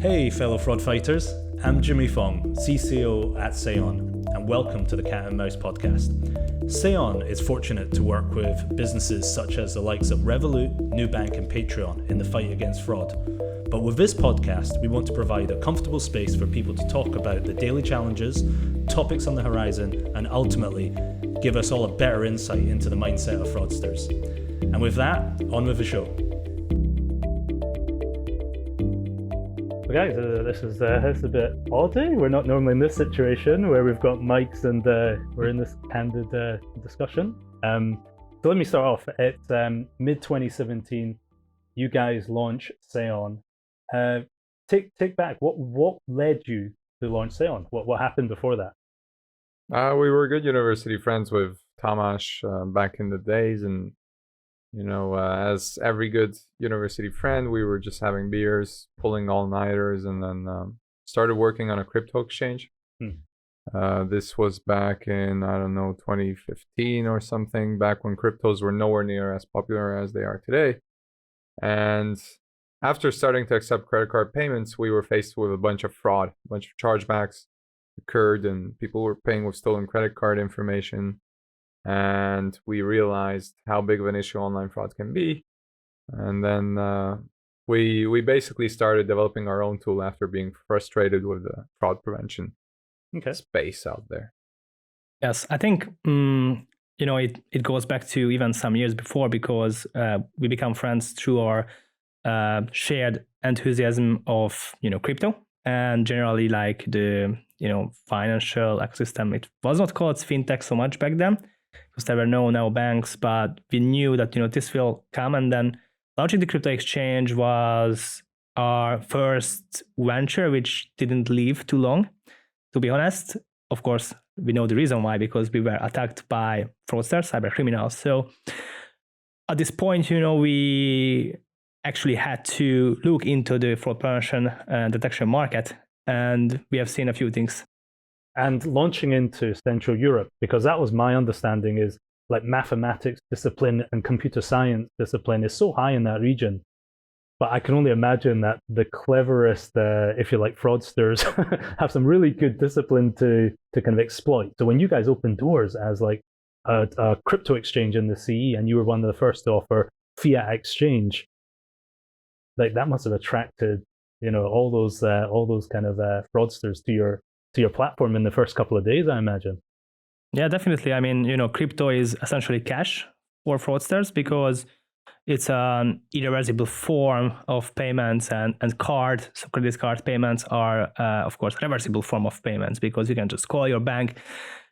Hey fellow fraud fighters, I'm Jimmy Fong, CCO at Seon, and welcome to the Cat and Mouse podcast. Seon is fortunate to work with businesses such as the likes of Revolut, Nubank and Patreon in the fight against fraud. But with this podcast, we want to provide a comfortable space for people to talk about the daily challenges, topics on the horizon, and ultimately give us all a better insight into the mindset of fraudsters. And with that, on with the show. Guys, this is a bit odd. We're not normally in this situation where we've got mics and we're in this candid discussion. So let me start off. It's mid 2017. You guys launch Seon. Take back. What led you to launch Seon? What happened before that? We were good university friends with Tamas back in the days, and as every good university friend, we were just having beers, pulling all-nighters, and then started working on a crypto exchange. This was back in, 2015 or something, back when cryptos were nowhere near as popular as they are today. And after starting to accept credit card payments, we were faced with a bunch of fraud, a bunch of chargebacks occurred, and people were paying with stolen credit card information. And we realized how big of an issue online fraud can be. And then we basically started developing our own tool after being frustrated with the fraud prevention space out there. Yes, I think it goes back to even some years before, because we become friends through our shared enthusiasm of crypto and generally like the financial ecosystem. It was not called fintech so much back then, because there were no banks, but we knew that this will come. And then launching the crypto exchange was our first venture, which didn't live too long, to be honest. Of course, we know the reason why, because we were attacked by fraudsters, cyber criminals. So at this point, we actually had to look into the fraud prevention and detection market, and we have seen a few things. And launching into Central Europe, because that was my understanding, is like mathematics discipline and computer science discipline is so high in that region. But I can only imagine that the cleverest, if you like, fraudsters have some really good discipline to kind of exploit. So when you guys opened doors as like a crypto exchange in the CE, and you were one of the first to offer fiat exchange, like that must have attracted all those kind of fraudsters to your platform in the first couple of days, I imagine. Yeah, definitely. I mean, crypto is essentially cash for fraudsters, because it's an irreversible form of payments, and so credit card payments are, of course, reversible form of payments, because you can just call your bank.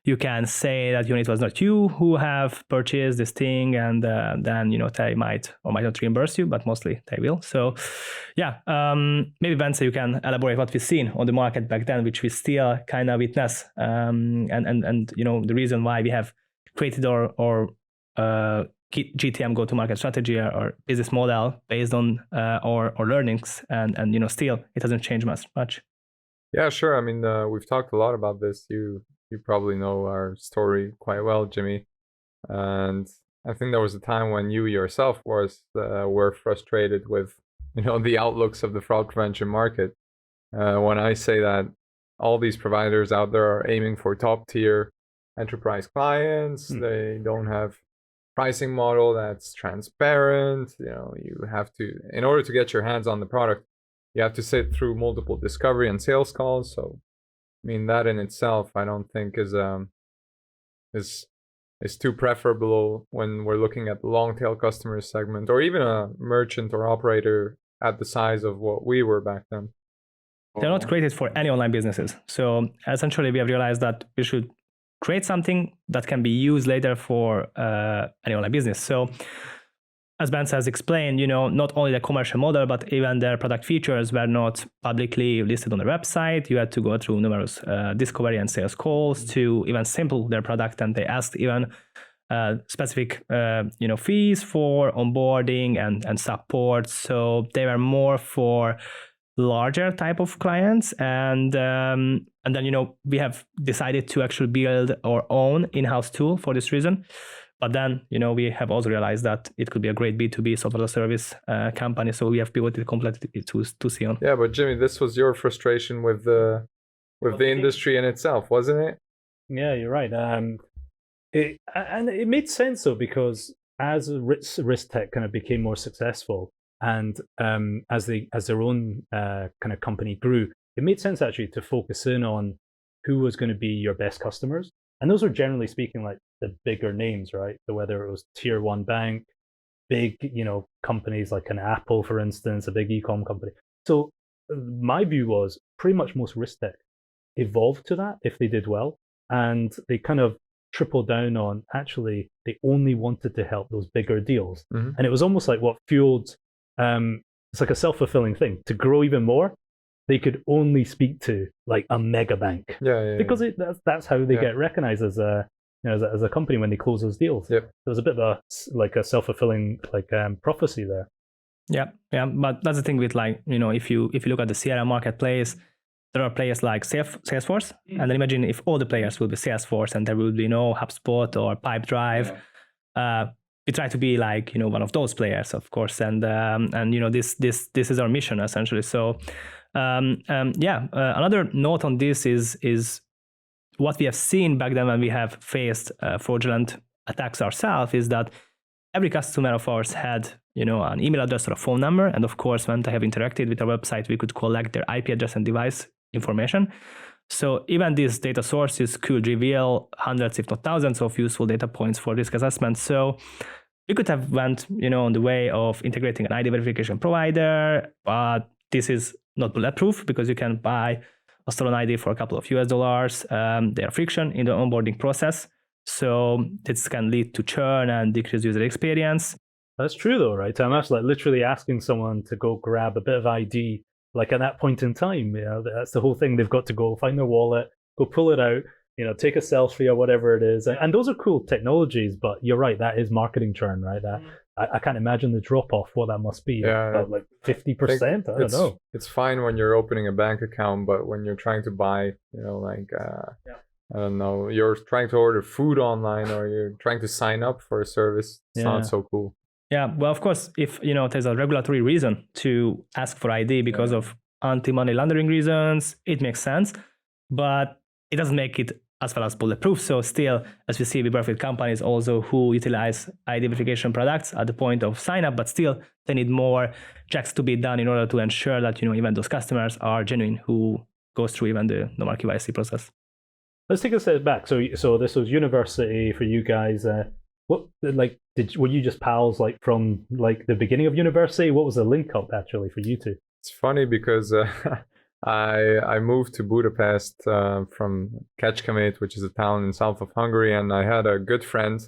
You can say that it was not you who have purchased this thing, and then they might or might not reimburse you, but mostly they will. So yeah, maybe Bence, you can elaborate what we've seen on the market back then, which we still kind of witness, and the reason why we have created our GTM go-to-market strategy or business model based on our learnings, and still it hasn't changed much. Yeah, sure. I mean, we've talked a lot about this. You probably know our story quite well, Jimmy. And I think there was a time when you yourself were frustrated with, the outlooks of the fraud prevention market. When I say that all these providers out there are aiming for top tier enterprise clients, they don't have pricing model that's transparent. You have to, in order to get your hands on the product, you have to sit through multiple discovery and sales calls. So I mean, that in itself, I don't think is too preferable when we're looking at the long tail customer segment, or even a merchant or operator at the size of what we were back then. They're not created for any online businesses. So essentially, we have realized that we should create something that can be used later for any online business. So as Bence has explained, not only the commercial model, but even their product features were not publicly listed on their website. You had to go through numerous discovery and sales calls to even sample their product, and they asked even specific fees for onboarding and support. So they were more for larger type of clients, and then we have decided to actually build our own in-house tool for this reason. But then, we have also realized that it could be a great B2B software as a service company. So we have pivoted completely to Seon. Yeah, but Jimmy, this was your frustration with the industry in itself, wasn't it? Yeah, you're right. It made sense though, because as risk tech kind of became more successful, and as their own kind of company grew, it made sense actually to focus in on who was going to be your best customers, and those are generally speaking like the bigger names, right? So whether it was tier one bank, big companies like an Apple, for instance, a big e-com company. So my view was pretty much most risk tech evolved to that if they did well, and they kind of tripled down on actually they only wanted to help those bigger deals. Mm-hmm. And it was almost like what fueled it's like a self-fulfilling thing. To grow even more, they could only speak to like a mega bank, because that's how they get recognized as a as a company when they close those deals. Yep. There was a bit of a self-fulfilling prophecy there. Yeah, but that's the thing with if you look at the CRM marketplace, there are players like Salesforce, and then imagine if all the players will be Salesforce and there will be no HubSpot or Pipedrive. We try to be like one of those players, of course, and this is our mission essentially. So another note on this is what we have seen back then when we have faced fraudulent attacks ourselves is that every customer of ours had an email address or a phone number, and of course when they have interacted with our website, we could collect their IP address and device information. So even these data sources could reveal hundreds, if not thousands, of useful data points for risk assessment. So we could have went, on the way of integrating an ID verification provider, but this is not bulletproof because you can buy a stolen ID for a couple of $US. There are friction in the onboarding process. So this can lead to churn and decreased user experience. That's true though, right? Tamas, like literally asking someone to go grab a bit of ID, like at that point in time, that's the whole thing. They've got to go find their wallet, go pull it out, take a selfie or whatever it is. And those are cool technologies, but you're right, that is marketing churn, right? That I can't imagine the drop off, what that must be. Yeah. Like 50%, I don't know. It's fine when you're opening a bank account, but when you're trying to buy, I don't know, you're trying to order food online or you're trying to sign up for a service, it's not so cool. Yeah, well, of course, if there's a regulatory reason to ask for ID because of anti-money laundering reasons, it makes sense, but it doesn't make it as well as bulletproof. So still, as we see, we work with companies also who utilize ID verification products at the point of sign up, but still they need more checks to be done in order to ensure that even those customers are genuine who goes through even the normal KYC process. Let's take a step back. So this was university for you guys. Were you just pals like from like the beginning of university? What was the link up actually for you two? It's funny because I moved to Budapest from Kecskemét, which is a town in south of Hungary, and I had a good friend,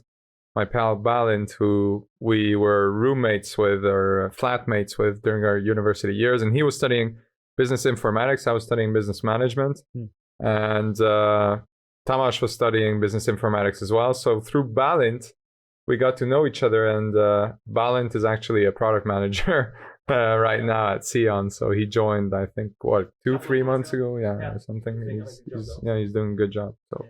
my pal Balint, who we were roommates with or flatmates with during our university years, and he was studying business informatics. I was studying business management, and Tamas was studying business informatics as well. So through Balint, we got to know each other, and Balint is actually a product manager right now at Seon. So he joined, I think, 2-3 months ago, or something. He's doing a good job. So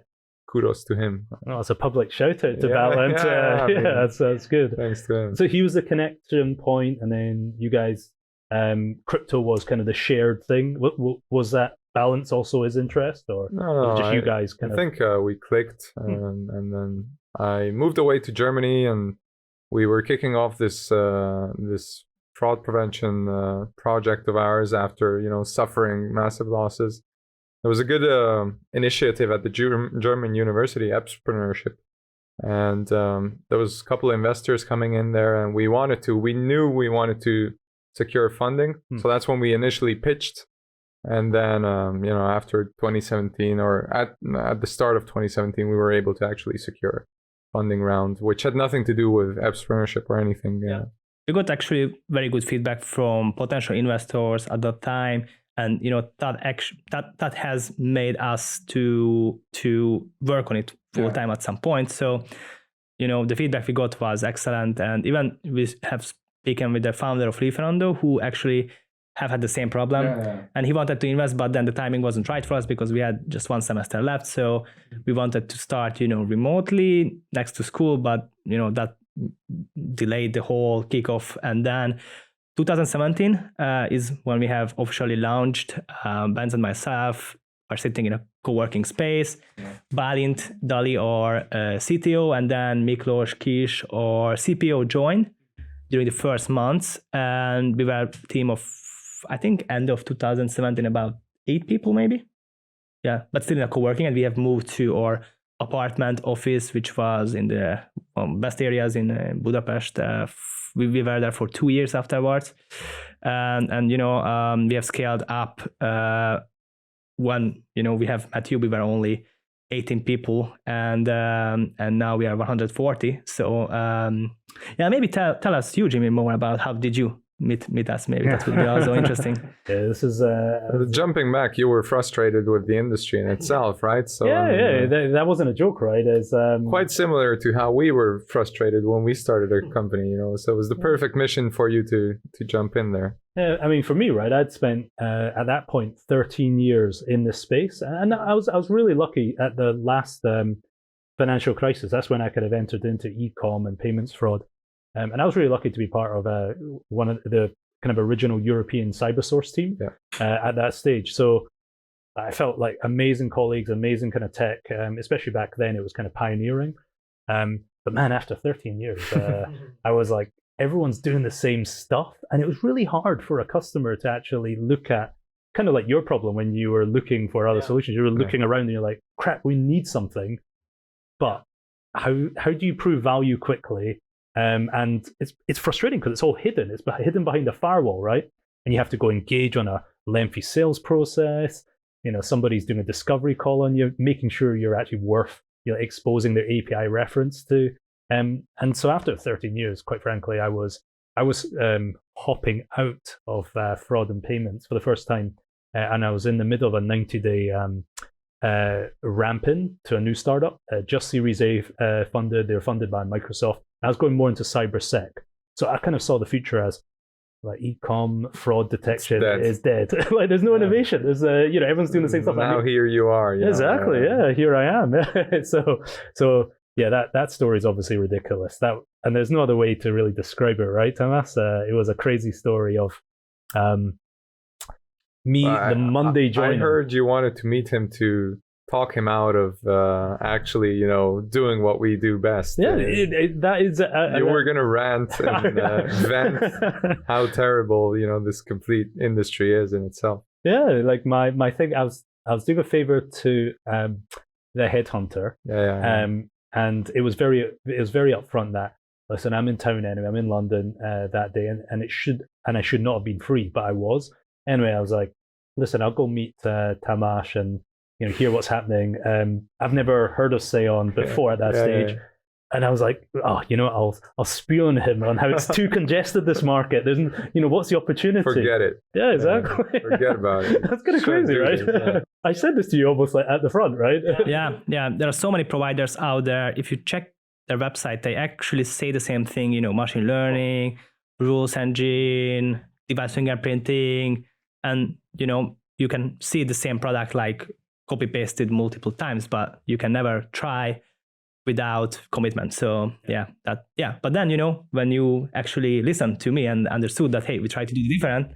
kudos to him. Oh, it's a public shout out to Balint. That's good. Thanks to him. So he was the connection point, and then you guys, crypto was kind of the shared thing. Was that Balance also his interest, or no, just you guys I think we clicked, and then I moved away to Germany, and we were kicking off this this fraud prevention project of ours after suffering massive losses. There was a good initiative at the German university, entrepreneurship, and there was a couple of investors coming in there, and we knew we wanted to secure funding, so that's when we initially pitched. And then, after 2017 or at the start of 2017, we were able to actually secure funding round, which had nothing to do with entrepreneurship or anything. Yeah. We got actually very good feedback from potential investors at that time, and that has made us to work on it full time at some point. So, the feedback we got was excellent, and even we have spoken with the founder of Referendo, who actually have had the same problem, and he wanted to invest, but then the timing wasn't right for us because we had just one semester left. So we wanted to start, remotely next to school, but that delayed the whole kickoff. And then 2017 is when we have officially launched. Bence and myself are sitting in a co-working space. Balint, Dali are CTO, and then Miklos, Kis or CPO joined during the first months. And we were a team of, I think, end of 2017, about 8 people maybe. Yeah, but still in a co-working, and we have moved to our apartment office, which was in the best areas in Budapest. We were there for 2 years afterwards. And we have scaled up when, we have at you, we were only 18 people, and now we are 140. So maybe tell us, you, Jimmy, more about how did you meet us? Maybe that would be also interesting. Yeah, this is jumping back. You were frustrated with the industry in itself, right? So that wasn't a joke, right? It's quite similar to how we were frustrated when we started our company. So it was the perfect mission for you to jump in there. Yeah, I mean, for me, right, I'd spent at that point 13 years in this space, and I was really lucky at the last financial crisis. That's when I could have entered into e-com and payments fraud. And I was really lucky to be part of one of the kind of original European CyberSource team at that stage. So I felt like amazing colleagues, amazing kind of tech, especially back then. It was kind of pioneering. But man, after 13 years, I was like, everyone's doing the same stuff. And it was really hard for a customer to actually look at, kind of like your problem when you were looking for other solutions. You were looking around and you're like, crap, we need something. But how do you prove value quickly? And it's frustrating because it's all hidden. It's hidden behind a firewall, right? And you have to go engage on a lengthy sales process. Somebody's doing a discovery call on you, making sure you're actually worth exposing their API reference to. And so after 13 years, quite frankly, I was hopping out of fraud and payments for the first time, and I was in the middle of a 90-day ramp in to a new startup, just Series A funded. They were funded by Microsoft. I was going more into cybersec, so I kind of saw the future as like e-com fraud detection is dead. Like there's no innovation. There's everyone's doing the same stuff. Now here you are. Exactly. Yeah, here I am. So yeah, that story is obviously ridiculous. And there's no other way to really describe it, right, Tamas? It was a crazy story of me the Monday joining. I heard you wanted to meet him to talk him out of actually, doing what we do best. Yeah, that is. You were gonna rant and vent how terrible this complete industry is in itself. Yeah, like my thing. I was doing a favor to the headhunter. Yeah. And it was very upfront that, listen, I'm in town anyway. I'm in London that day, and I should not have been free, but I was. Anyway, I was like, listen, I'll go meet Tamas and hear what's happening. I've never heard of Seon before at that stage. Yeah. And I was like, I'll spew on him on how it's too congested, this market. There's, what's the opportunity? Forget it. Yeah, exactly. Forget about it. That's kind of crazy, right? Yeah. I said this to you almost like at the front, right? Yeah. There are so many providers out there. If you check their website, they actually say the same thing, machine learning, rules engine, device fingerprinting, and, you can see the same product like copy pasted multiple times, but you can never try without commitment. So but then when you actually listened to me and understood that, hey, we try to do different,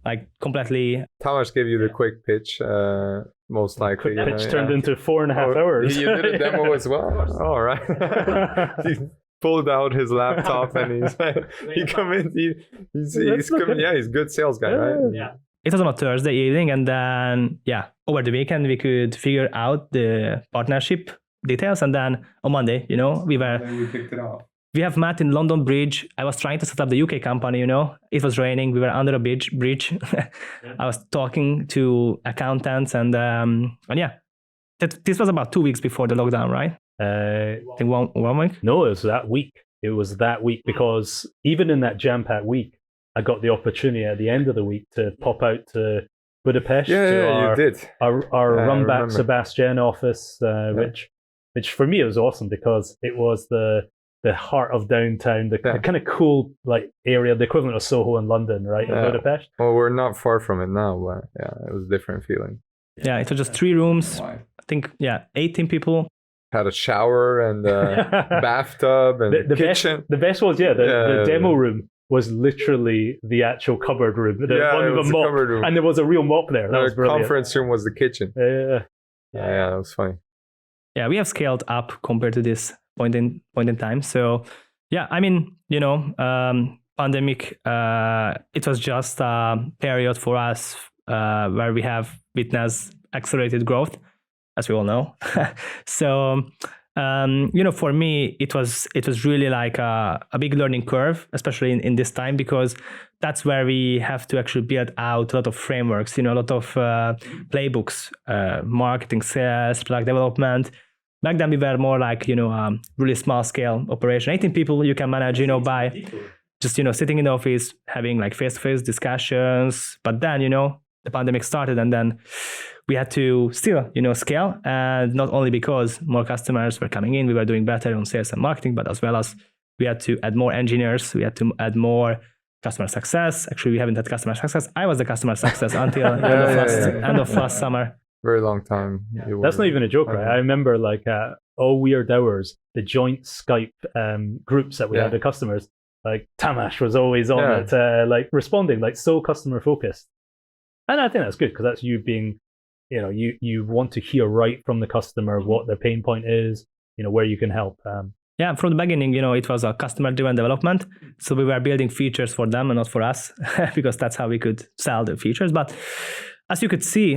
like completely. Tamas gave you the quick pitch, most likely. Quick pitch turned into 4.5 hours. You did a demo as well. All right. He pulled out his laptop and he come in. He's a good sales guy, right? Yeah. It was on a Thursday evening, and then over the weekend we could figure out the partnership details, and then on Monday, we picked it up. We have met in London Bridge. I was trying to set up the UK company, it was raining. We were under a bridge. I was talking to accountants, and this was about 2 weeks before the lockdown, right? I think one week. No, it was that week. Because even in that jam-packed week, I got the opportunity at the end of the week to pop out to Budapest you did. Our Runback Sebastian office, which for me was awesome because it was the heart of downtown, the kind of cool like area, the equivalent of Soho in London, right? In Budapest. Well, we're not far from it now, but it was a different feeling. Yeah, it was just 3 rooms. I think 18 people. had a shower and a bathtub and the kitchen. The best was the demo room was literally the actual cupboard room. One with a mop, room. And there was a real mop there. That was brilliant. The conference room was the kitchen. Yeah, that was funny. Yeah, we have scaled up compared to this point in time. So yeah, I mean, pandemic, it was just a period for us where we have witnessed accelerated growth, as we all know. So, for me, it was really like a big learning curve, especially in this time, because that's where we have to actually build out a lot of frameworks, a lot of playbooks, marketing, sales, product development. Back then, we were more like, really small scale operation. 18 people you can manage, by just, sitting in the office, having like face-to-face discussions. But then, the pandemic started, and then we had to still, scale. And not only because more customers were coming in, we were doing better on sales and marketing, but as well as we had to add more engineers. We had to add more customer success. Actually, we haven't had customer success. I was the customer success until end of last summer. Very long time. That's not even a joke, right? I remember like all weird hours, the joint Skype groups that we had with customers. Like Tamas was always on it, like responding, like so customer focused. And I think that's good because that's you being, you want to hear right from the customer what their pain point is, where you can help. Yeah, from the beginning, it was a customer-driven development. So we were building features for them and not for us, because that's how we could sell the features. But as you could see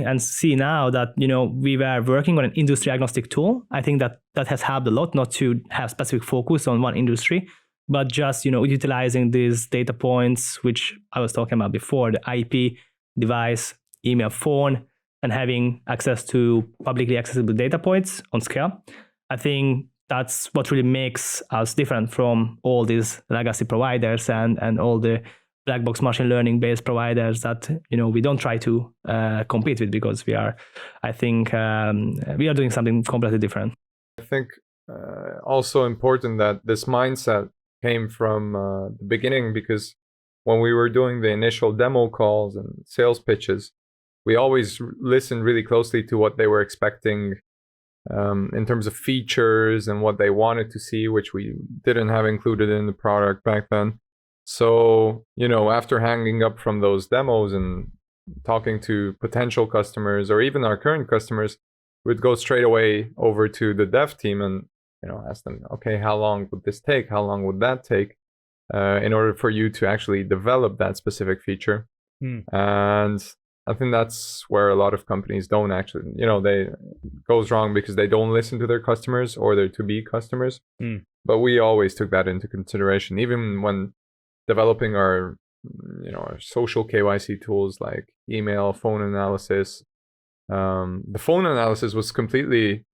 now that, we were working on an industry-agnostic tool, I think that has helped a lot, not to have specific focus on one industry, but just, utilizing these data points, which I was talking about before, the IP, device, email, phone, and having access to publicly accessible data points on scale. I think that's what really makes us different from all these legacy providers and all the black box machine learning based providers that, we don't try to compete with, because we are doing something completely different. I think also important that this mindset came from the beginning, because when we were doing the initial demo calls and sales pitches, we always listened really closely to what they were expecting in terms of features and what they wanted to see, which we didn't have included in the product back then. So, after hanging up from those demos and talking to potential customers or even our current customers, we'd go straight away over to the dev team and, ask them, okay, how long would this take? How long would that take in order for you to actually develop that specific feature? And I think that's where a lot of companies don't actually, they goes wrong because they don't listen to their customers or their to-be customers. But we always took that into consideration, even when developing our social KYC tools like email, phone analysis. The phone analysis was completely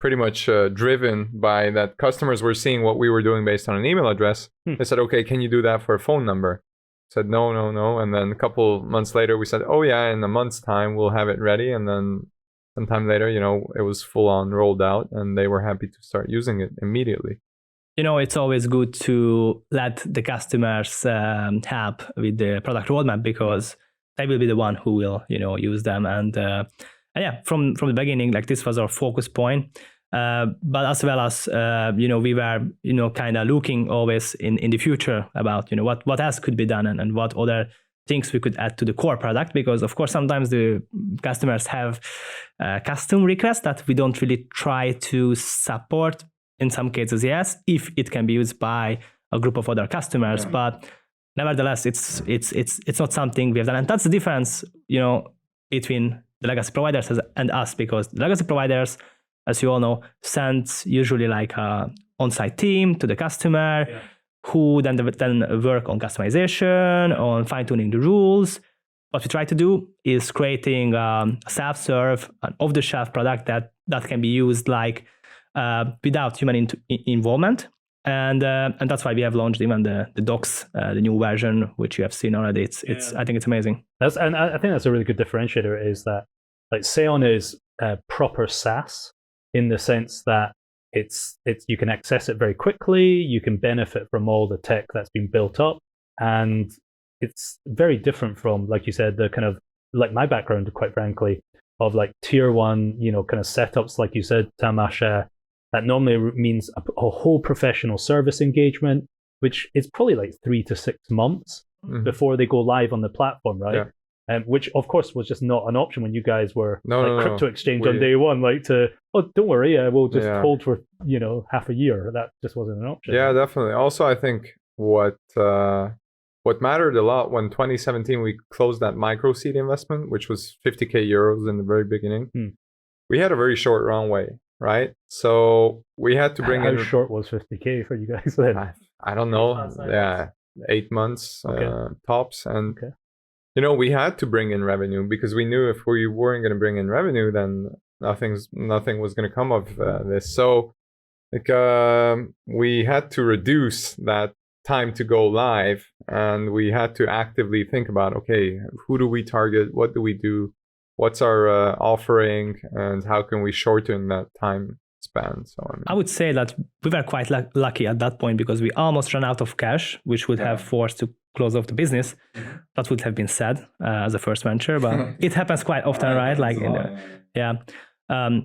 pretty much driven by that customers were seeing what we were doing based on an email address. They said, okay, can you do that for a phone number? Said no. And then a couple months later, we said, oh yeah, in a month's time, we'll have it ready. And then sometime later, it was full on rolled out and they were happy to start using it immediately. It's always good to let the customers help with the product roadmap, because they will be the one who will, use them. And yeah, from the beginning, this was our focus point. But as well as, we were, kind of looking always in the future about, what else could be done and what other things we could add to the core product. Because, of course, sometimes the customers have custom requests that we don't really try to support. In some cases, yes, if it can be used by a group of other customers. Yeah. But nevertheless, it's not something we have done. And that's the difference, between the legacy providers and us, because the legacy providers, as you all know, send usually a on-site team to the customer, who then work on customization, on fine-tuning the rules. What we try to do is creating a self-serve, an off-the-shelf product that can be used without human involvement. And that's why we have launched even the docs, the new version, which you have seen already. I think it's amazing. And I think that's a really good differentiator, is that Seon is proper SaaS in the sense that it's you can access it very quickly, you can benefit from all the tech that's been built up, and it's very different from, like you said, the kind of my background, quite frankly, of tier one, kind of setups, like you said, Tamas, that normally means a whole professional service engagement, which is probably like 3 to 6 months before they go live on the platform, right? Yeah. Which of course was just not an option when you guys were crypto exchange on We- day one, like don't worry, we'll just hold for half a year. That just wasn't an option. Yeah, definitely. Also, I think what mattered a lot when 2017 we closed that micro seed investment, which was 50k euros in the very beginning. We had a very short runway, right? So we had to bring How in. short was 50k for you guys then? I don't know. Yeah, 8 months tops, and Okay. we had to bring in revenue because we knew if we weren't going to bring in revenue, then nothing was going to come of this. So we had to reduce that time to go live, and we had to actively think about, okay, who do we target, what do we do, what's our offering, and how can we shorten that time span. So I would say that we were quite lucky at that point because we almost ran out of cash, which would have forced to close off the business. That would have been sad as a first venture, but it happens quite often, right? Like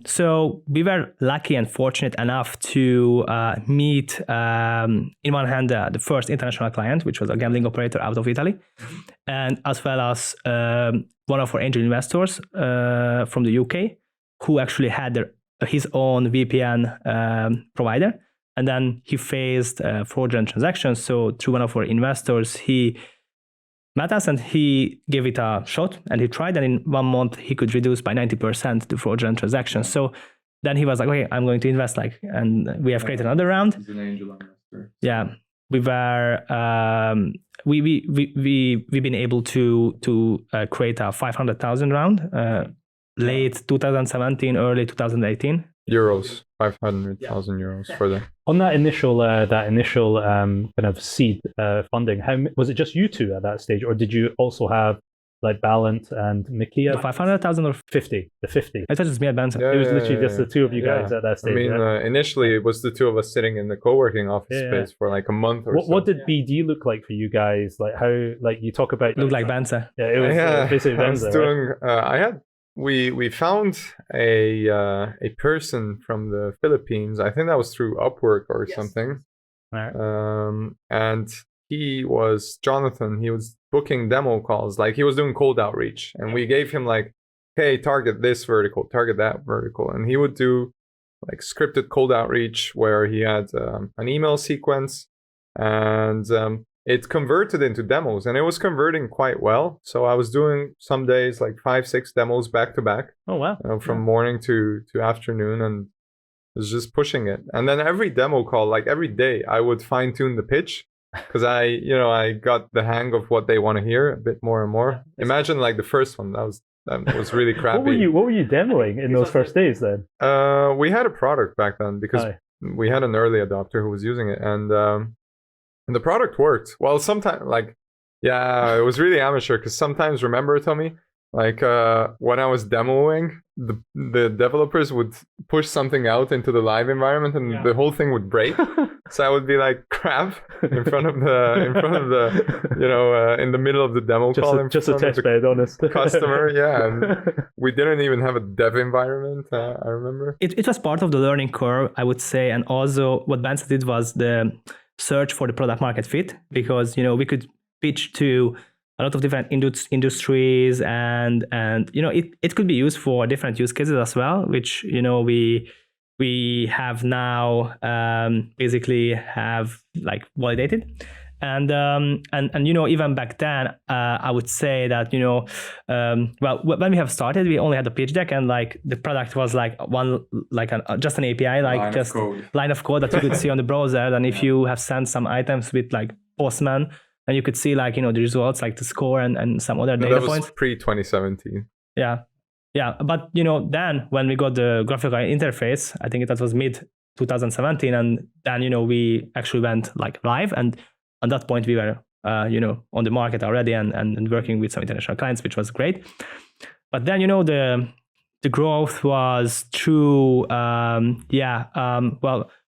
so we were lucky and fortunate enough to meet, in one hand, the first international client, which was a gambling operator out of Italy, and as well as one of our angel investors from the UK, who actually had his own VPN provider. And then he faced fraudulent transactions. So through one of our investors, he met us and he gave it a shot, and he tried, and in 1 month he could reduce by 90% the fraudulent transactions. So then he was like, okay, I'm going to invest, and we have created another round. He's an angel investor. Yeah, we were we've been able to create a 500,000 round late 2017, early 2018. euros, 500,000 euros for the. On that initial kind of seed funding, how was it just you two at that stage, or did you also have like Balint and Mickey? The 500,000 or 50? The 50. I thought it was me and Bence. It was literally just the two of you guys at that stage. I mean, right? initially it was the two of us sitting in the co-working office space for like a month or so. What did BD look like for you guys? Like how, like you talk about. Looked like Bence. Yeah, it was basically I was Bence. doing. We found a person from the Philippines. I think that was through Upwork or something. Right. And he was Jonathan. He was booking demo calls, like he was doing cold outreach, and we gave him like, hey, target this vertical, target that vertical, and he would do like scripted cold outreach where he had an email sequence, and it converted into demos, and it was converting quite well. So I was doing some days like 5-6 demos back to back. Oh wow! From morning to afternoon, and was just pushing it. And then every demo call, like every day, I would fine tune the pitch because I got the hang of what they want to hear a bit more and more. Imagine like the first one, that was really crappy. What were you demoing in those first days then? We had a product back then because we had an early adopter who was using it, and the product worked. Well, sometimes it was really amateur because sometimes, remember, Tommy, like when I was demoing, the developers would push something out into the live environment and the whole thing would break. So I would be like crap in front of the in the middle of the demo call. Just a test bed, honest. Customer, yeah. And we didn't even have a dev environment, I remember. It was part of the learning curve, I would say. And also what Bence did was the search for the product market fit, because we could pitch to a lot of different industries, and it could be used for different use cases as well, which we have now basically have like validated. And even back then, I would say that when we have started, we only had a pitch deck, and like the product was like just an API, like just line of code that you could see on the browser. And if you have sent some items with like Postman, and you could see like the results, like the score and some other data points. That was pre-2017. Yeah. But then when we got the graphical interface, I think that was mid 2017, and then we actually went like live, and at that point we were on the market already and working with some international clients, which was great. But then the growth was through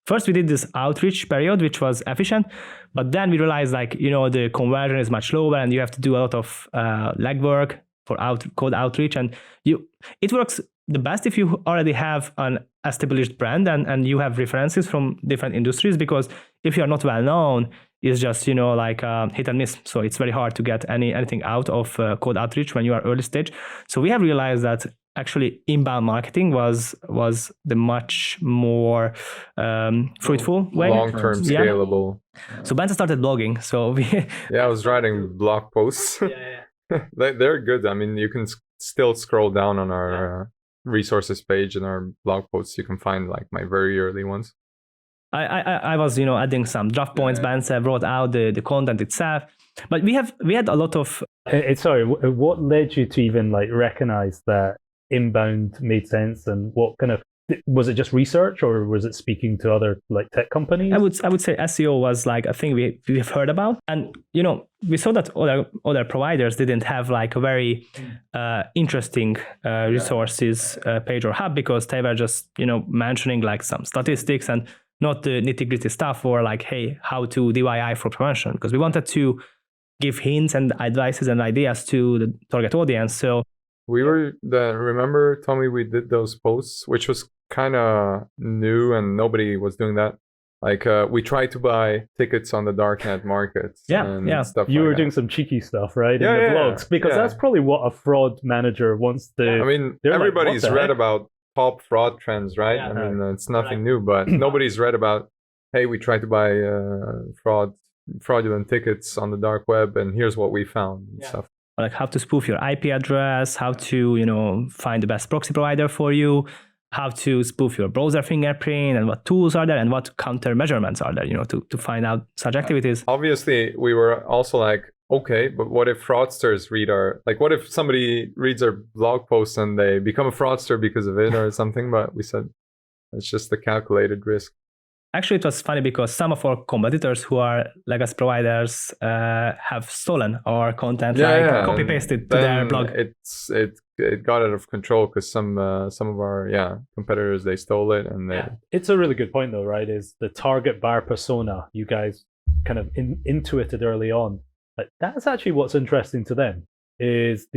first we did this outreach period, which was efficient, but then we realized like the conversion is much lower, and you have to do a lot of legwork for code outreach, and it works the best if you already have an established brand and you have references from different industries, because if you are not well known, it's just, like hit and miss. So it's very hard to get anything out of cold outreach when you are early stage. So we have realized that actually inbound marketing was the much more fruitful way. Long-term scalable. So Bence started blogging. So I was writing blog posts. They're good. I mean, you can still scroll down on our resources page in our blog posts. You can find like my very early ones. I was adding some draft points. Bence wrote out the content itself, but we had a lot of. Sorry, what led you to even like recognize that inbound made sense, and what kind of was it? Just research, or was it speaking to other like tech companies? I would say SEO was like a thing we've heard about, and we saw that other providers didn't have like a very interesting resources page or hub, because they were just mentioning like some statistics and not the nitty-gritty stuff, or like, hey, how to DIY for prevention, because we wanted to give hints and advices and ideas to the target audience. So we were remember, Tommy, we did those posts, which was kind of new and nobody was doing that. Like we tried to buy tickets on the darknet markets. Stuff. You like were that. doing some cheeky stuff, right? In the Yeah. blogs, because that's probably what a fraud manager wants to. I mean, they're like, everybody's what the read heck? about top fraud trends, right? Yeah. I mean, it's nothing new, but nobody's read about, hey, we tried to buy fraudulent tickets on the dark web, and here's what we found and stuff. like how to spoof your IP address, how to find the best proxy provider for you, how to spoof your browser fingerprint, and what tools are there, and what counter measurements are there, to find out such activities. Obviously, we were also like, okay, but what if fraudsters what if somebody reads our blog post and they become a fraudster because of it or something? But we said it's just a calculated risk. Actually, it was funny because some of our competitors who are legacy providers have stolen our content, copy pasted to their blog. It got out of control because some of our competitors, they stole it, and It's a really good point though, right? Is the target buyer persona you guys kind of intuited early on? Like that's actually what's interesting to them is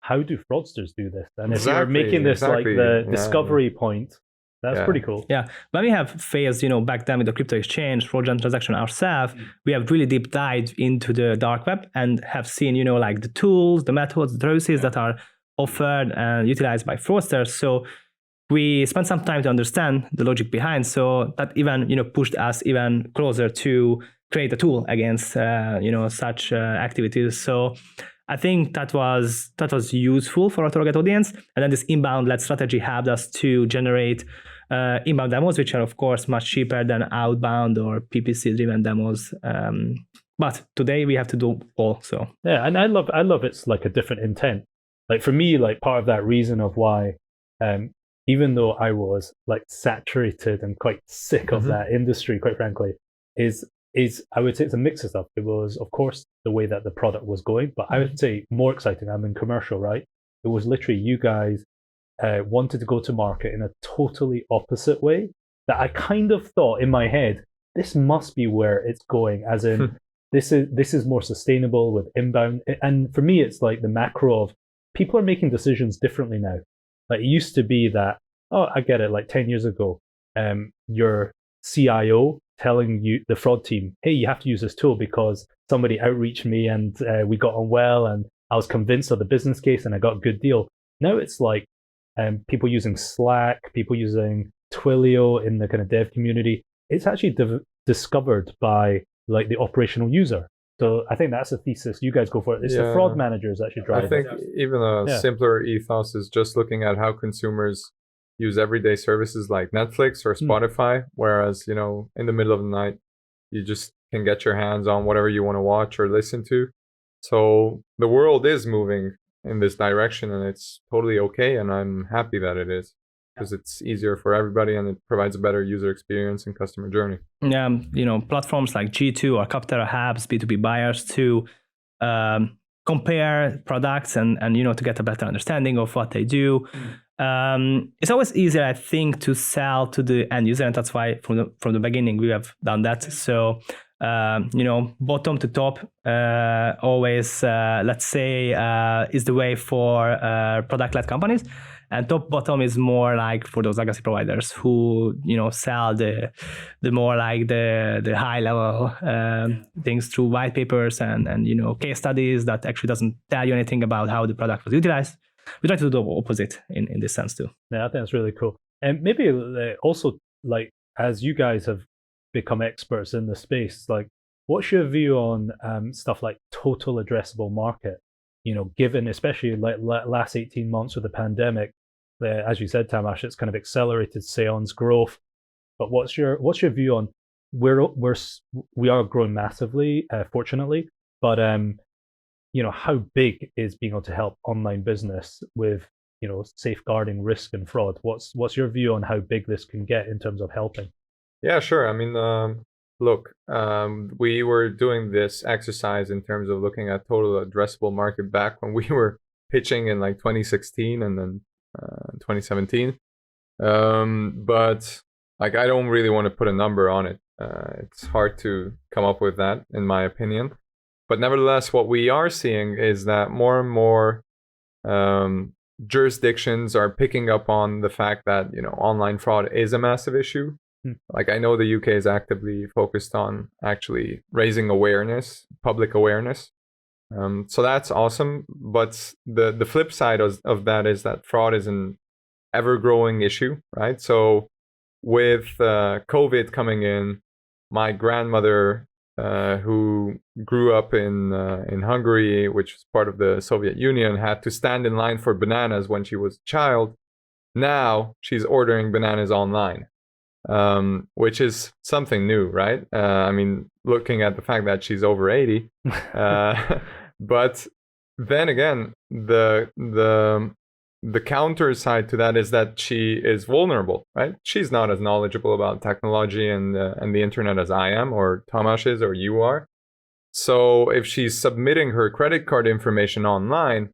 how do fraudsters do this? And if you're making this like the discovery point, that's pretty cool. Yeah, when we have faced, back then with the crypto exchange, fraudulent transaction ourselves, we have really deep dived into the dark web and have seen, like the tools, the methods, the services that are offered and utilized by fraudsters. So we spent some time to understand the logic behind. So that even, pushed us even closer to create a tool against, such activities. So I think that was useful for our target audience. And then this inbound-led strategy helped us to generate inbound demos, which are of course much cheaper than outbound or PPC-driven demos. But today we have to do all. So yeah, and I love it's like a different intent. Like for me, like part of that reason of why, even though I was like saturated and quite sick of that industry, quite frankly, is I would say it's a mix of stuff. It was, of course, the way that the product was going, but I would say more exciting. I'm in commercial, right? It was literally you guys wanted to go to market in a totally opposite way that I kind of thought in my head, this must be where it's going, as in this is more sustainable with inbound. And for me, it's like the macro of people are making decisions differently now. Like it used to be that, oh, I get it, like 10 years ago, your CIO telling you, the fraud team, hey, you have to use this tool because somebody outreached me and we got on well and I was convinced of the business case and I got a good deal. Now it's like people using Slack, people using Twilio in the kind of dev community. It's actually discovered by like the operational user. So I think that's a thesis you guys go for. It's the fraud managers that should drive it. I think even a simpler ethos is just looking at how consumers use everyday services like Netflix or Spotify, whereas, in the middle of the night, you just can get your hands on whatever you want to watch or listen to. So the world is moving in this direction and it's totally okay. And I'm happy that it is because it's easier for everybody and it provides a better user experience and customer journey. Yeah, platforms like G2 or Capterra helps B2B buyers to compare products and to get a better understanding of what they do. It's always easier, I think, to sell to the end user, and that's why from the beginning we have done that. So bottom to top always, let's say, is the way for product-led companies, and top bottom is more like for those legacy providers who sell the more like the high level things through white papers and case studies that actually doesn't tell you anything about how the product was utilized. We try to do the opposite in this sense too. Yeah, I think that's really cool. And maybe also, like, as you guys have become experts in the space, like, what's your view on stuff like total addressable market? Given especially like last 18 months with the pandemic, as you said, Tamas, it's kind of accelerated Seon's growth. But what's your view on we are growing massively, fortunately, but how big is being able to help online business with safeguarding risk and fraud? What's your view on how big this can get in terms of helping? Yeah, sure. I mean, look, we were doing this exercise in terms of looking at total addressable market back when we were pitching in like 2016 and then 2017. But like, I don't really want to put a number on it. It's hard to come up with that, in my opinion. But nevertheless, what we are seeing is that more and more jurisdictions are picking up on the fact that online fraud is a massive issue. Like, I know the UK is actively focused on actually raising awareness, public awareness. So that's awesome. But the flip side of that is that fraud is an ever-growing issue, right? So with COVID coming in, my grandmother, who grew up in Hungary, which was part of the Soviet Union, had to stand in line for bananas when she was a child. Now she's ordering bananas online, which is something new, right? I mean, looking at the fact that she's over 80. But then again, the counter side to that is that she is vulnerable, right? She's not as knowledgeable about technology and the internet as I am, or Tamas is, or you are. So if she's submitting her credit card information online,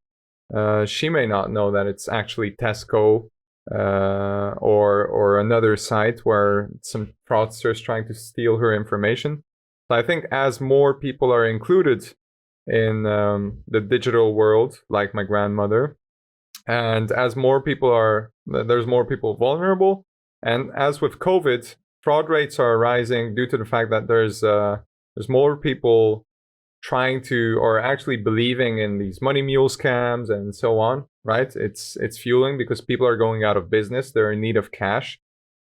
she may not know that it's actually Tesco or another site where some fraudsters trying to steal her information. So I think as more people are included in the digital world, like my grandmother, and as there's more people vulnerable, and as with COVID, fraud rates are rising due to the fact that there's more people trying to, or actually believing in these money mule scams and so on, right? It's fueling because people are going out of business. They're in need of cash.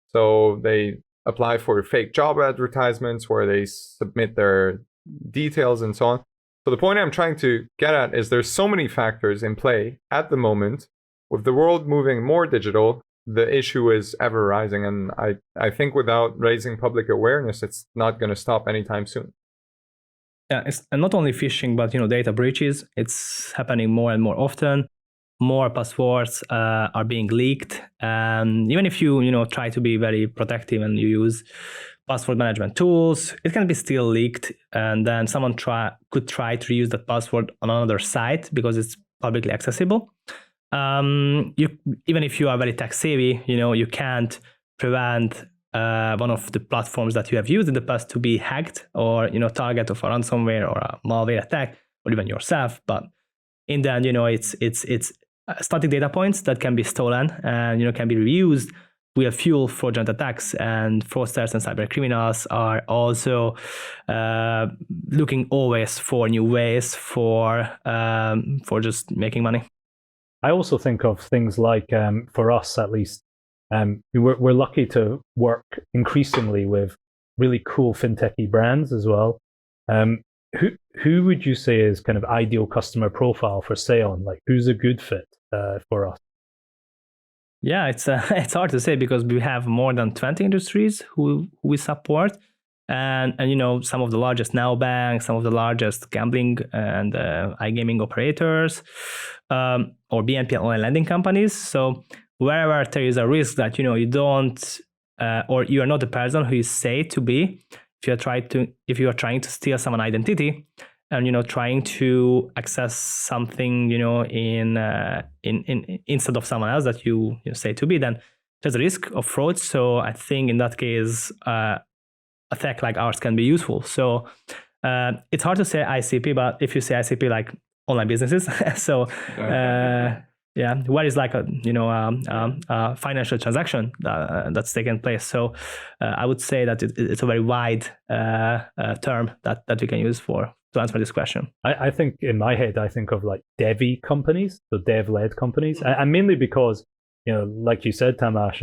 So they apply for fake job advertisements where they submit their details and so on. So the point I'm trying to get at is there's so many factors in play at the moment. With the world moving more digital, the issue is ever rising. And I think without raising public awareness, it's not going to stop anytime soon. Yeah, and not only phishing, but data breaches. It's happening more and more often. More passwords are being leaked, and even if you try to be very protective and you use password management tools, it can be still leaked, and then someone could try to reuse that password on another site because it's publicly accessible. Even if you are very tech savvy, you can't prevent one of the platforms that you have used in the past to be hacked or target of a ransomware or a malware attack, or even yourself. But in the end, it's static data points that can be stolen and can be reused. We have fuel fraudulent attacks, and fraudsters and cyber criminals are also looking always for new ways for just making money. I also think of things like, for us at least, we're lucky to work increasingly with really cool fintechy brands as well. Who would you say is kind of ideal customer profile for Seon? Like, who's a good fit for us? Yeah, it's hard to say because we have more than 20 industries who we support, and some of the largest now banks, some of the largest gambling and iGaming operators, or BNP online lending companies. So wherever there is a risk that you don't, or you are not the person who you say to be, if you are trying to steal someone's identity and trying to access something in instead of someone else that you say to be, then there's a risk of fraud. So I think in that case tech like ours can be useful. So it's hard to say ICP, but if you say ICP, like online businesses, so yeah, where is like a financial transaction that's taken place. So I would say that it's a very wide term that we can use to answer this question. I think in my head, I think of like devy companies, so dev-led companies, and mainly because, like you said, Tamas,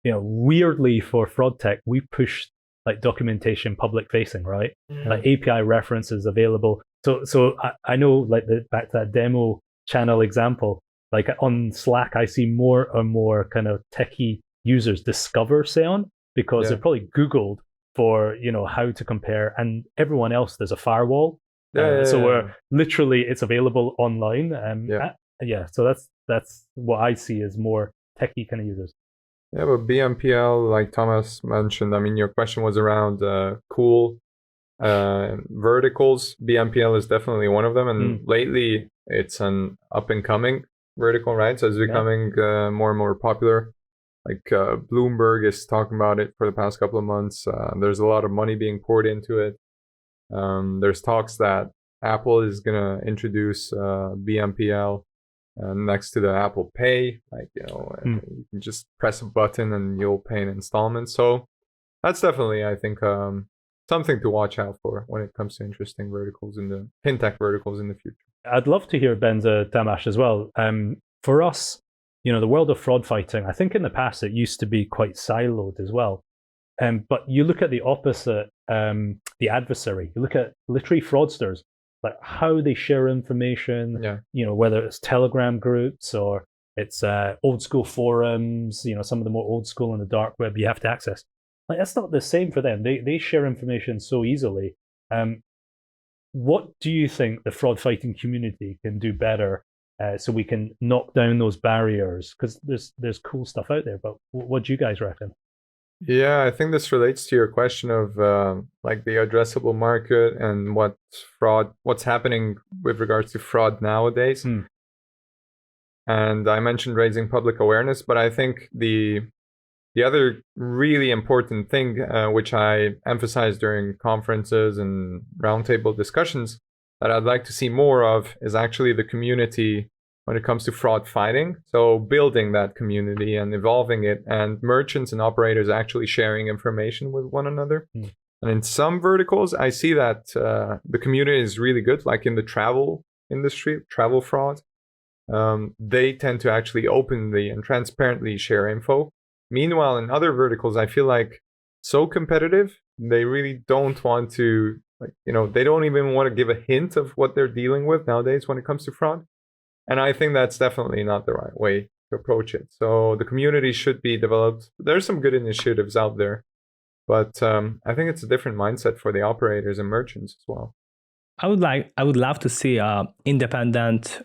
weirdly for fraud tech, we push like documentation public facing, right? Like API references available. So I know, like back to that demo channel example, like on Slack, I see more and more kind of techie users discover Seon because they're probably Googled for, how to compare, and everyone else, there's a firewall. So we're literally, it's available online. So that's what I see as more techie kind of users. Yeah, but BMPL, like Tamas mentioned, I mean, your question was around cool verticals. BMPL is definitely one of them, and lately it's an up and coming vertical, right? So it's becoming more and more popular. Like Bloomberg is talking about it for the past couple of months. There's a lot of money being poured into it. There's talks that Apple is gonna introduce BMPL next to the Apple Pay. Like, you can just press a button and you'll pay in installments. So that's definitely, I think, something to watch out for when it comes to interesting verticals in the fintech verticals in the future. I'd love to hear Bence, Tamas as well. For us, the world of fraud fighting, I think in the past it used to be quite siloed as well. But you look at the opposite, the adversary. You look at literally fraudsters, like how they share information. Whether it's Telegram groups or it's old school forums. Some of the more old school on the dark web you have to access. Like that's not the same for them. They share information so easily. What do you think the fraud fighting community can do better so we can knock down those barriers? Because there's cool stuff out there, but what do you guys reckon? Yeah, I think this relates to your question of like the addressable market and what's happening with regards to fraud nowadays. And I mentioned raising public awareness, but I think the other really important thing, which I emphasize during conferences and roundtable discussions, that I'd like to see more of is actually the community when it comes to fraud fighting. So building that community and evolving it, and merchants and operators actually sharing information with one another. And in some verticals, I see that the community is really good, like in the travel industry, travel fraud. They tend to actually openly and transparently share info. Meanwhile, in other verticals, I feel like so competitive, they really don't want to, they don't even want to give a hint of what they're dealing with nowadays when it comes to fraud. And I think that's definitely not the right way to approach it. So the community should be developed. There's some good initiatives out there, but I think it's a different mindset for the operators and merchants as well. I would love to see independent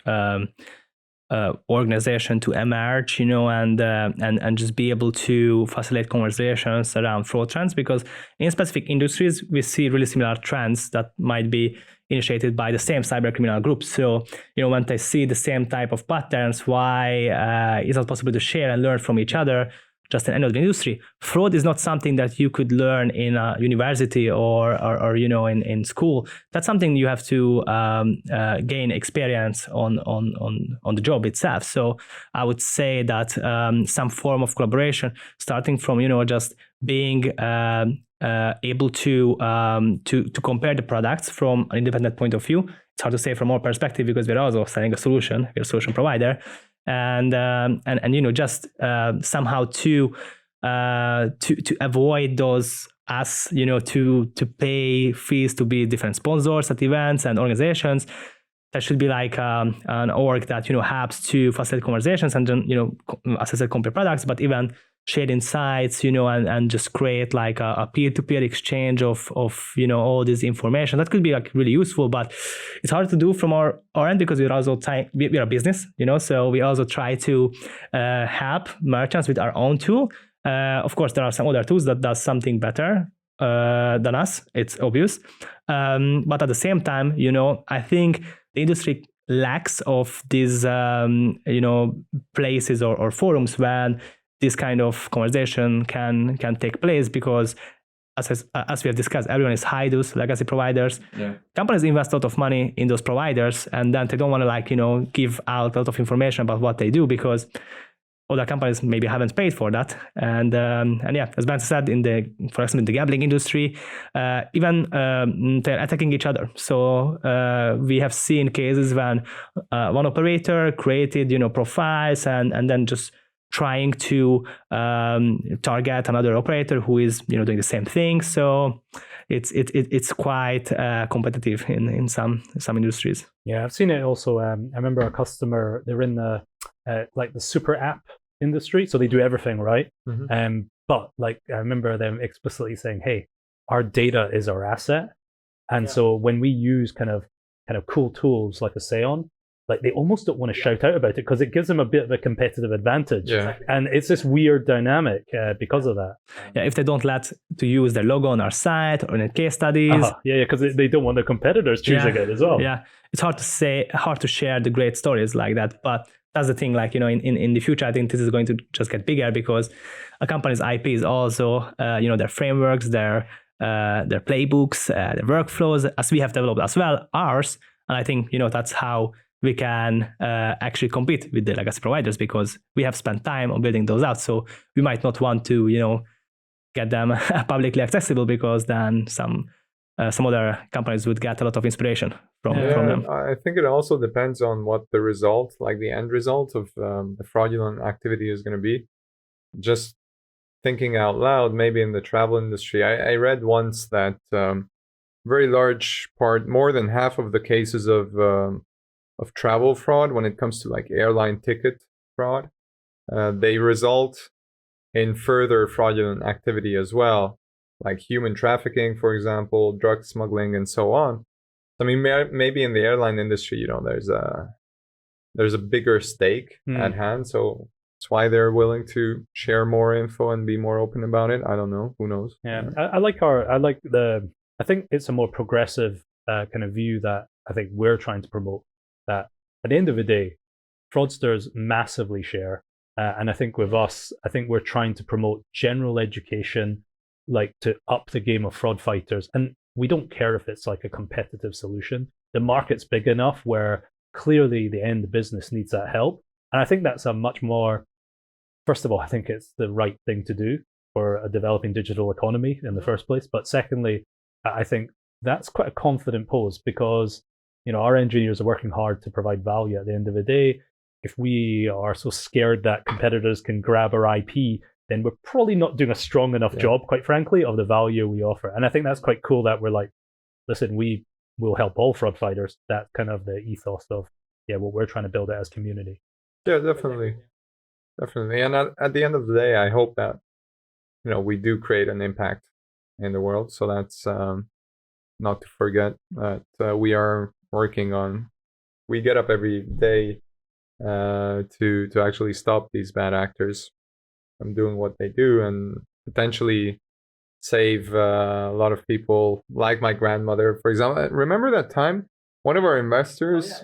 organization to emerge, and just be able to facilitate conversations around fraud trends, because in specific industries we see really similar trends that might be initiated by the same cyber criminal groups. So when they see the same type of patterns, why is it possible to share and learn from each other just in any other industry? Fraud is not something that you could learn in a university or in school. That's something you have to gain experience on the job itself. So I would say that some form of collaboration, starting from just being able to compare the products from an independent point of view. It's hard to say from our perspective because we're also selling a solution. We're a solution provider. And just somehow to avoid those to pay fees to be different sponsors at events and organizations. There should be like an org that helps to facilitate conversations and then assess and compare products, but even share insights, and just create like a peer-to-peer exchange of all this information. That could be like really useful, but it's hard to do from our end because we're also we're a business, so we also try to help merchants with our own tool. Of course, there are some other tools that does something better than us. It's obvious, but at the same time, I think the industry lacks of these, places or forums when this kind of conversation can take place, because as we have discussed, everyone is HIDOs, legacy providers. Yeah. Companies invest a lot of money in those providers, and then they don't want to give out a lot of information about what they do because other companies maybe haven't paid for that. And yeah, as Bence said, for example, in the gambling industry, even they're attacking each other. So we have seen cases when one operator created profiles and then just trying to target another operator who is doing the same thing. So it's quite competitive in some industries. Yeah, I've seen it also. I remember a customer, they're in the like the super app industry, so they do everything right. But like I remember them explicitly saying, "Hey, our data is our asset," and so when we use kind of cool tools like a Seon, like they almost don't want to shout out about it because it gives them a bit of a competitive advantage. Yeah. And it's this weird dynamic because of that. Yeah, if they don't let to use their logo on our site or in case studies. Yeah, because they don't want their competitors choosing it as well. Yeah, it's hard to share the great stories like that. But that's the thing, like, in the future, I think this is going to just get bigger because a company's IP is also, their frameworks, their playbooks, their workflows, as we have developed as well, ours. And I think, that's how we can actually compete with the legacy providers because we have spent time on building those out. So we might not want to, get them publicly accessible because then some other companies would get a lot of inspiration from them. I think it also depends on what the result, like the end result of the fraudulent activity is going to be. Just thinking out loud, maybe in the travel industry, I read once that very large part, more than half of the cases of travel fraud, when it comes to like airline ticket fraud, they result in further fraudulent activity as well, like human trafficking, for example, drug smuggling, and so on. I mean, maybe in the airline industry, there's a bigger stake at hand, so that's why they're willing to share more info and be more open about it. I don't know. Who knows? Yeah, I think it's a more progressive kind of view that I think we're trying to promote. That at the end of the day, fraudsters massively share. And I think with us, I think we're trying to promote general education, like to up the game of fraud fighters. And we don't care if it's like a competitive solution. The market's big enough where clearly the end business needs that help. And I think that's a much more, first of all, I think it's the right thing to do for a developing digital economy in the first place. But secondly, I think that's quite a confident pose because our engineers are working hard to provide value at the end of the day. If we are so scared that competitors can grab our IP, then we're probably not doing a strong enough job, quite frankly, of the value we offer. And I think that's quite cool that we're like, listen, we will help all fraud fighters. That's kind of the ethos of, what we're trying to build it as community. Yeah, definitely. Definitely. And at the end of the day, I hope that, we do create an impact in the world. So that's not to forget that we are working on, we get up every day to actually stop these bad actors from doing what they do and potentially save a lot of people, like my grandmother, for example. Remember that time one of our investors,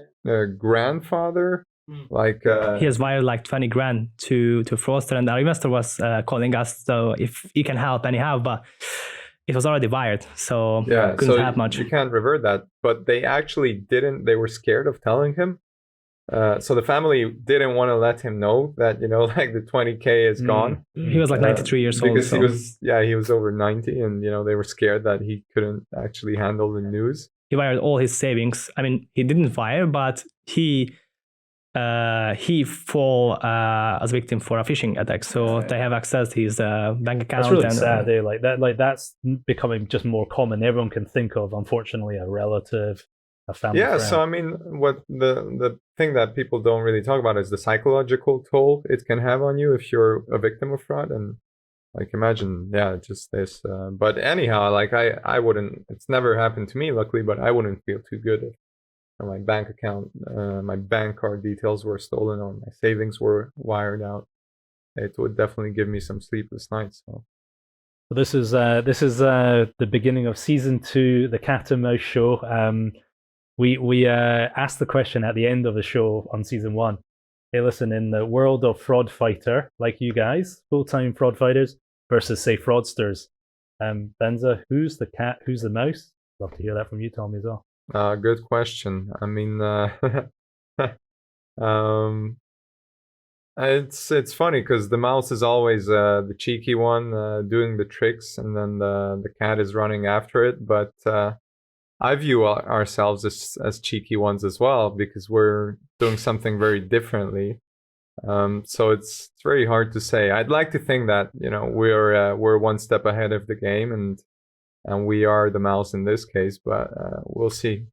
grandfather, like he has wired like 20 grand to fraudster, and our investor was calling us, so if he can help anyhow, but it was already wired, so couldn't have much. You can't revert that, but they actually didn't. They were scared of telling him. So the family didn't want to let him know that, like the 20K is gone. He was like 93 years old. Because he was over 90, and they were scared that he couldn't actually handle the news. He wired all his savings. I mean, he didn't wire, but he fall as victim for a phishing attack. So they have accessed his bank account. That's really sad. Like that. Like that's becoming just more common. Everyone can think of, unfortunately, a relative, a family friend. So I mean, what the thing that people don't really talk about is the psychological toll it can have on you if you're a victim of fraud. And like, imagine, just this. But anyhow, like I wouldn't. It's never happened to me, luckily. But I wouldn't feel too good if my bank account, my bank card details were stolen or my savings were wired out. It would definitely give me some sleepless nights. So this is the beginning of season 2, the Cat and Mouse show. We asked the question at the end of the show on season 1. Hey, listen, in the world of fraud fighter, like you guys, full-time fraud fighters versus say fraudsters, Bence, who's the cat? Who's the mouse? Love to hear that from you, Tommy, as well. Good question. I mean, it's funny because the mouse is always the cheeky one doing the tricks, and then the cat is running after it. But I view ourselves as cheeky ones as well, because we're doing something very differently. So it's very hard to say. I'd like to think that we're one step ahead of the game, and we are the mouse in this case. But we'll see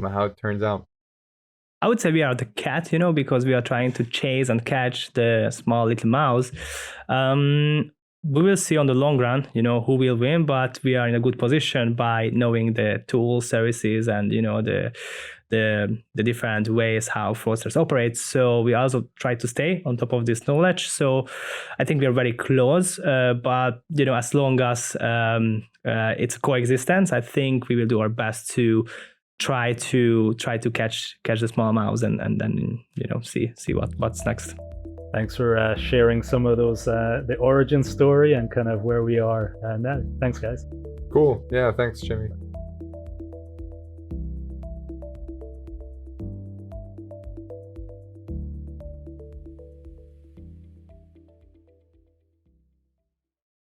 how it turns out. I would say we are the cat, because we are trying to chase and catch the small little mouse. We will see on the long run, who will win, but we are in a good position by knowing the tools, services, and the different ways how fraudsters operate. So we also try to stay on top of this knowledge. So I think we are very close, but as long as it's a coexistence, I think we will do our best to try to catch the small mouse and then see what's next. Thanks for sharing some of those the origin story and kind of where we are now. Thanks, guys. Cool. Yeah, thanks, Jimmy.